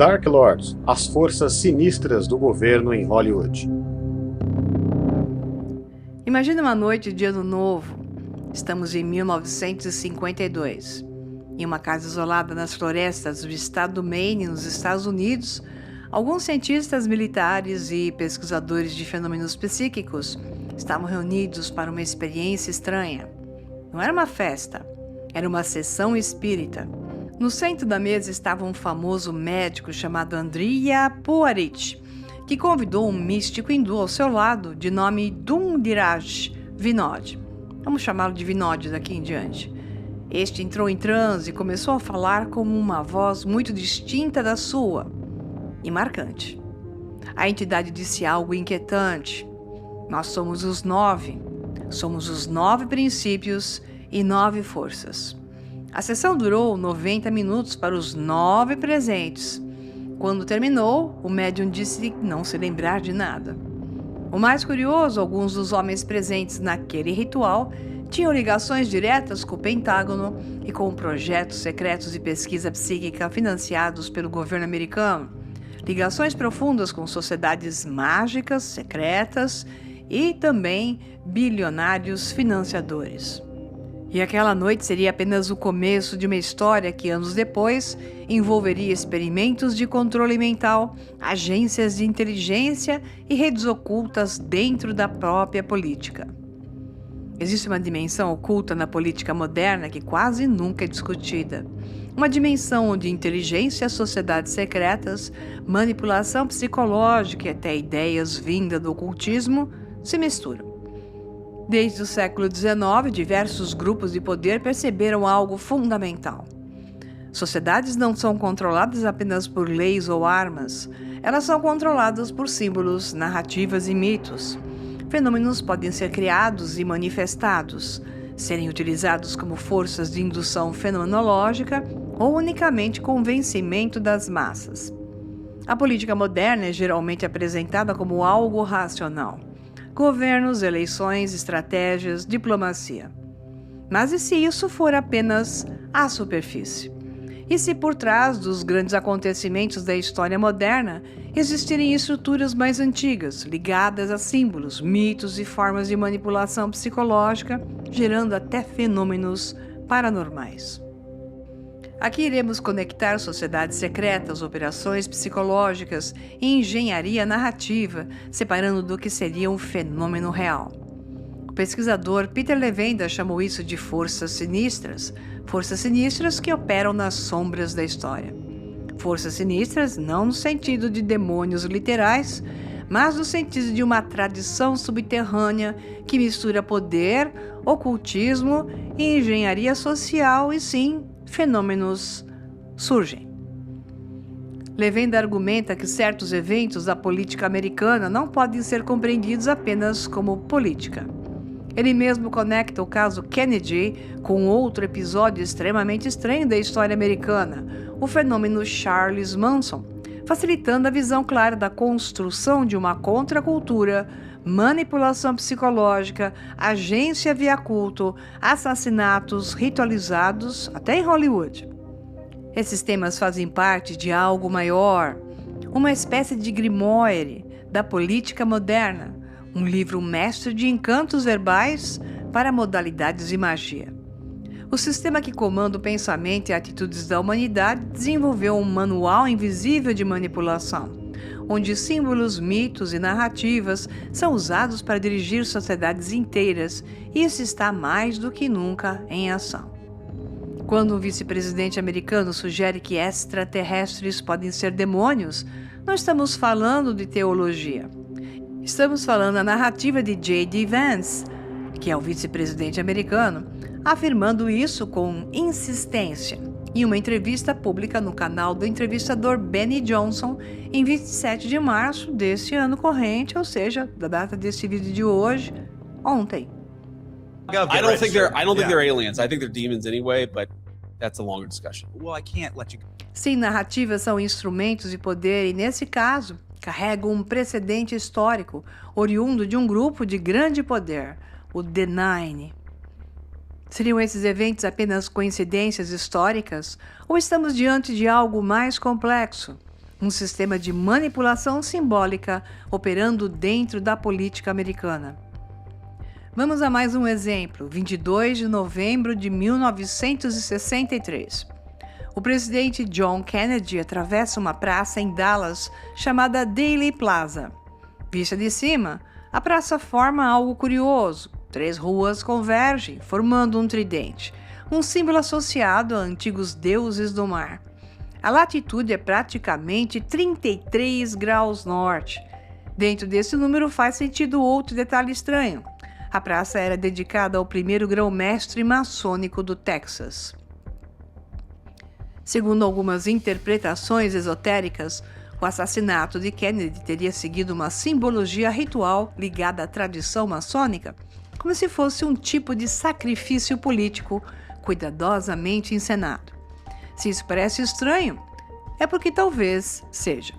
Dark Lords, as forças sinistras do governo em Hollywood. Imagine uma noite de ano novo. Estamos em 1952. Em uma casa isolada nas florestas do estado do Maine, nos Estados Unidos, alguns cientistas militares e pesquisadores de fenômenos psíquicos estavam reunidos para uma experiência estranha. Não era uma festa, era uma sessão espírita. No centro da mesa estava um famoso médico chamado Andrija Puaric, que convidou um místico hindu ao seu lado, de nome Dundiraj Vinod. Vamos chamá-lo de Vinod daqui em diante. Este entrou em transe e começou a falar com uma voz muito distinta da sua e marcante. A entidade disse algo inquietante. Nós somos os 9. Somos os 9 princípios e 9 forças. A sessão durou 90 minutos para os 9 presentes. Quando terminou, o médium disse não se lembrar de nada. O mais curioso, alguns dos homens presentes naquele ritual tinham ligações diretas com o Pentágono e com projetos secretos de pesquisa psíquica financiados pelo governo americano. Ligações profundas com sociedades mágicas, secretas e também bilionários financiadores. E aquela noite seria apenas o começo de uma história que, anos depois, envolveria experimentos de controle mental, agências de inteligência e redes ocultas dentro da própria política. Existe uma dimensão oculta na política moderna que quase nunca é discutida. Uma dimensão onde inteligência, sociedades secretas, manipulação psicológica e até ideias vindas do ocultismo se misturam. Desde o século XIX, diversos grupos de poder perceberam algo fundamental. Sociedades não são controladas apenas por leis ou armas, elas são controladas por símbolos, narrativas e mitos. Fenômenos podem ser criados e manifestados, serem utilizados como forças de indução fenomenológica ou unicamente convencimento das massas. A política moderna é geralmente apresentada como algo racional. Governos, eleições, estratégias, diplomacia. Mas e se isso for apenas a superfície? E se por trás dos grandes acontecimentos da história moderna existirem estruturas mais antigas, ligadas a símbolos, mitos e formas de manipulação psicológica, gerando até fenômenos paranormais? Aqui iremos conectar sociedades secretas, operações psicológicas e engenharia narrativa, separando do que seria um fenômeno real. O pesquisador Peter Levenda chamou isso de forças sinistras que operam nas sombras da história. Forças sinistras não no sentido de demônios literais, mas no sentido de uma tradição subterrânea que mistura poder, ocultismo e engenharia social e sim, fenômenos surgem. Levenda argumenta que certos eventos da política americana não podem ser compreendidos apenas como política. Ele mesmo conecta o caso Kennedy com outro episódio extremamente estranho da história americana, o fenômeno Charles Manson, facilitando a visão clara da construção de uma contracultura, manipulação psicológica, agência via culto, assassinatos ritualizados, até em Hollywood. Esses temas fazem parte de algo maior, uma espécie de grimoire da política moderna, um livro mestre de encantos verbais para modalidades de magia. O sistema que comanda o pensamento e atitudes da humanidade desenvolveu um manual invisível de manipulação, onde símbolos, mitos e narrativas são usados para dirigir sociedades inteiras, e isso está mais do que nunca em ação. Quando um vice-presidente americano sugere que extraterrestres podem ser demônios, não estamos falando de teologia. Estamos falando da narrativa de J.D. Vance, que é o vice-presidente americano, afirmando isso com insistência em uma entrevista pública no canal do entrevistador Benny Johnson em 27 de março desse ano corrente, ou seja, da data desse vídeo de hoje, ontem. I don't think they're aliens. I think they're demons anyway, but that's a longer discussion. Well, I can't let you. Sim, narrativas são instrumentos de poder e, nesse caso, carregam um precedente histórico oriundo de um grupo de grande poder, o The Nine. Seriam esses eventos apenas coincidências históricas ou estamos diante de algo mais complexo? um sistema de manipulação simbólica operando dentro da política americana. Vamos a mais um exemplo, 22 de novembro de 1963. O presidente John Kennedy atravessa uma praça em Dallas chamada Dealey Plaza. Vista de cima, a praça forma algo curioso. 3 ruas convergem, formando um tridente, um símbolo associado a antigos deuses do mar. A latitude é praticamente 33 graus norte. Dentro desse número faz sentido outro detalhe estranho. A praça era dedicada ao primeiro grão-mestre maçônico do Texas. Segundo algumas interpretações esotéricas, o assassinato de Kennedy teria seguido uma simbologia ritual ligada à tradição maçônica, como se fosse um tipo de sacrifício político cuidadosamente encenado. Se isso parece estranho, é porque talvez seja.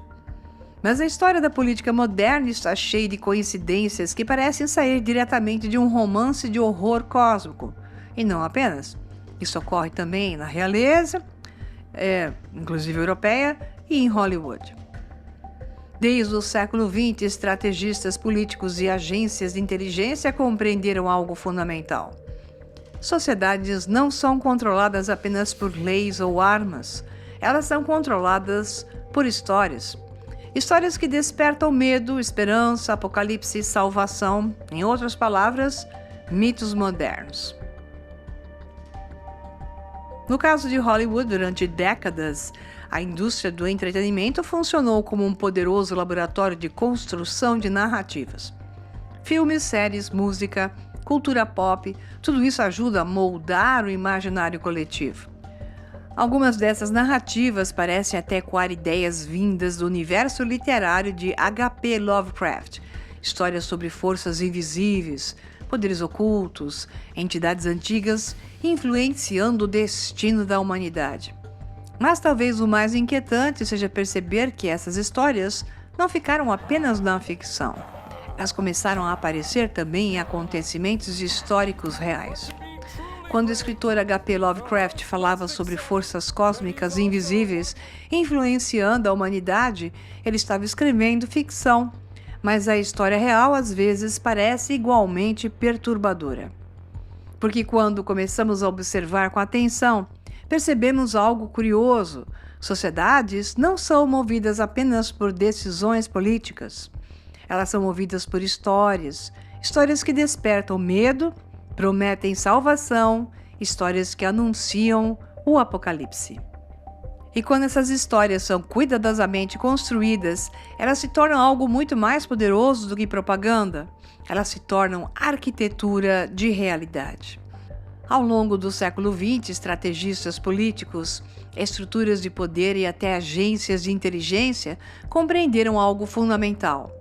Mas a história da política moderna está cheia de coincidências que parecem sair diretamente de um romance de horror cósmico. E não apenas. Isso ocorre também na realeza, inclusive europeia, e em Hollywood. Desde o século XX, estrategistas políticos e agências de inteligência compreenderam algo fundamental. Sociedades não são controladas apenas por leis ou armas. Elas são controladas por histórias. Histórias que despertam medo, esperança, apocalipse e salvação. Em outras palavras, mitos modernos. No caso de Hollywood, durante décadas, a indústria do entretenimento funcionou como um poderoso laboratório de construção de narrativas. Filmes, séries, música, cultura pop, tudo isso ajuda a moldar o imaginário coletivo. Algumas dessas narrativas parecem até ecoar ideias vindas do universo literário de H.P. Lovecraft, histórias sobre forças invisíveis, poderes ocultos, entidades antigas influenciando o destino da humanidade. Mas talvez o mais inquietante seja perceber que essas histórias não ficaram apenas na ficção. Elas começaram a aparecer também em acontecimentos históricos reais. Quando o escritor H.P. Lovecraft falava sobre forças cósmicas invisíveis influenciando a humanidade, ele estava escrevendo ficção, mas a história real às vezes parece igualmente perturbadora. Porque quando começamos a observar com atenção, percebemos algo curioso. Sociedades não são movidas apenas por decisões políticas. Elas são movidas por histórias que despertam medo, prometem salvação, histórias que anunciam o apocalipse. E quando essas histórias são cuidadosamente construídas, elas se tornam algo muito mais poderoso do que propaganda. Elas se tornam arquitetura de realidade. Ao longo do século XX, estrategistas políticos, estruturas de poder e até agências de inteligência compreenderam algo fundamental.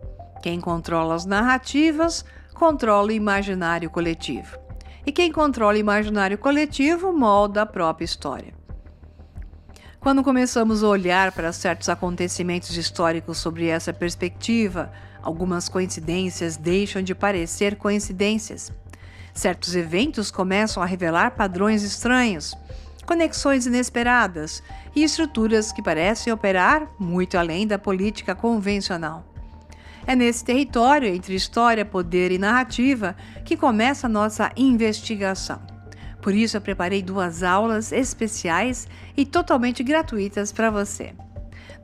Quem controla as narrativas, controla o imaginário coletivo. E quem controla o imaginário coletivo molda a própria história. Quando começamos a olhar para certos acontecimentos históricos sobre essa perspectiva, algumas coincidências deixam de parecer coincidências. Certos eventos começam a revelar padrões estranhos, conexões inesperadas e estruturas que parecem operar muito além da política convencional. É nesse território entre história, poder e narrativa que começa a nossa investigação. Por isso eu preparei 2 aulas especiais e totalmente gratuitas para você.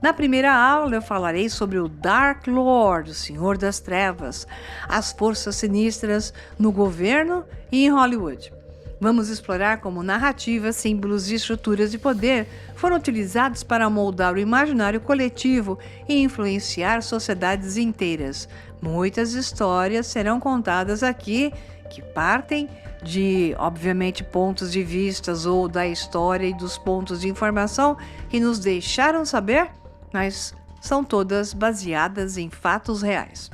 Na primeira aula eu falarei sobre o Dark Lord, o Senhor das Trevas, as forças sinistras no governo e em Hollywood. Vamos explorar como narrativas, símbolos e estruturas de poder foram utilizados para moldar o imaginário coletivo e influenciar sociedades inteiras. Muitas histórias serão contadas aqui que partem de, obviamente, pontos de vistas ou da história e dos pontos de informação que nos deixaram saber, mas são todas baseadas em fatos reais.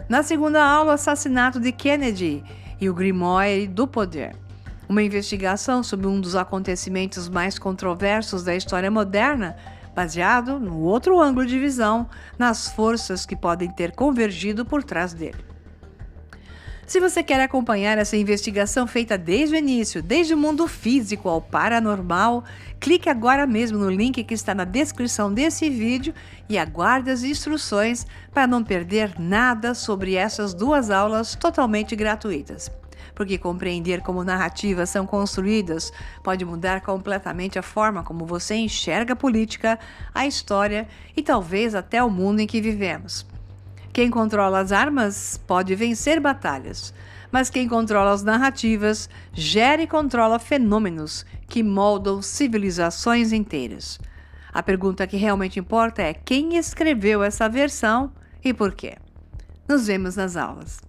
Na segunda aula, o assassinato de Kennedy e o Grimoire do Poder. Uma investigação sobre um dos acontecimentos mais controversos da história moderna, baseado no outro ângulo de visão, nas forças que podem ter convergido por trás dele. Se você quer acompanhar essa investigação feita desde o início, desde o mundo físico ao paranormal, clique agora mesmo no link que está na descrição desse vídeo e aguarde as instruções para não perder nada sobre essas 2 aulas totalmente gratuitas. Porque compreender como narrativas são construídas pode mudar completamente a forma como você enxerga a política, a história e talvez até o mundo em que vivemos. Quem controla as armas pode vencer batalhas, mas quem controla as narrativas gera e controla fenômenos que moldam civilizações inteiras. A pergunta que realmente importa é quem escreveu essa versão e por quê. Nos vemos nas aulas.